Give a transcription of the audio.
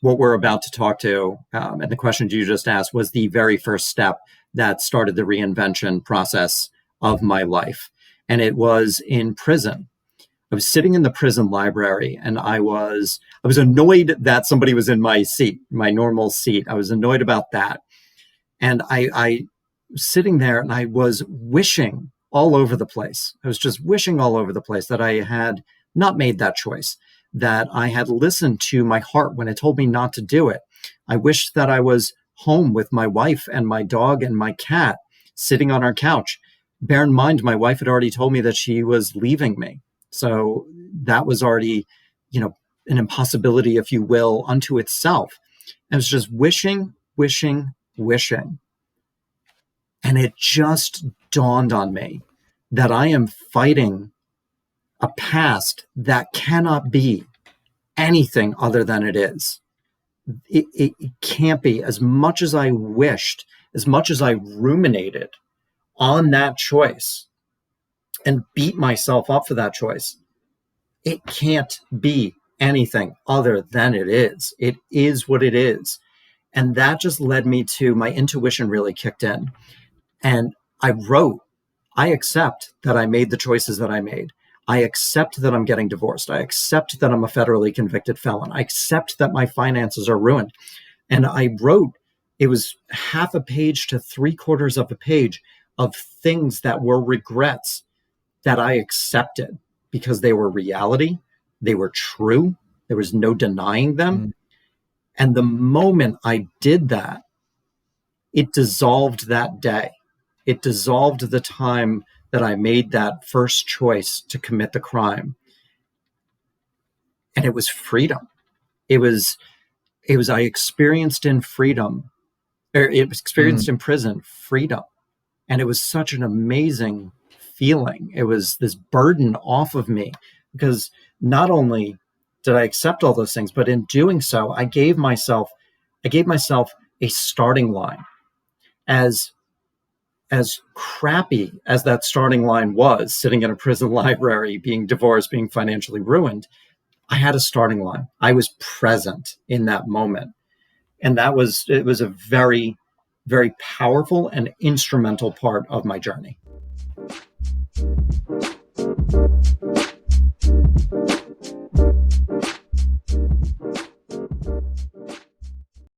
what we're about to talk to, and the questions you just asked, was the very first step that started the reinvention process of my life. And it was in prison. I was sitting in the prison library, and I was annoyed that somebody was in my seat, my normal seat. I was annoyed about that. And I was sitting there, and I was wishing all over the place. I was just wishing all over the place that I had not made that choice, that I had listened to my heart when it told me not to do it. I wished that I was home with my wife and my dog and my cat sitting on our couch. Bear in mind, my wife had already told me that she was leaving me. So that was already, an impossibility, if you will, unto itself. I was just wishing. And it just dawned on me that I am fighting a past that cannot be anything other than it is. It can't be. As much as I wished, as much as I ruminated on that choice and beat myself up for that choice, it can't be anything other than it is. It is what it is. And that just led me to, my intuition really kicked in. And I wrote, I accept that I made the choices that I made. I accept that I'm getting divorced. I accept that I'm a federally convicted felon. I accept that my finances are ruined. And I wrote, it was half a page to 3/4 of a page of things that were regrets that I accepted because they were reality. They were true. There was no denying them. Mm. And the moment I did that, it dissolved that day. It dissolved the time that I made that first choice to commit the crime. And it was freedom. It was I experienced in freedom, or it was experienced in prison, freedom. And it was such an amazing feeling. It was this burden off of me, because not only did I accept all those things, but in doing so, I gave myself a starting line. As crappy as that starting line was, sitting in a prison library, being divorced, being financially ruined, I had a starting line. I was present in that moment. And it was a very, very powerful and instrumental part of my journey.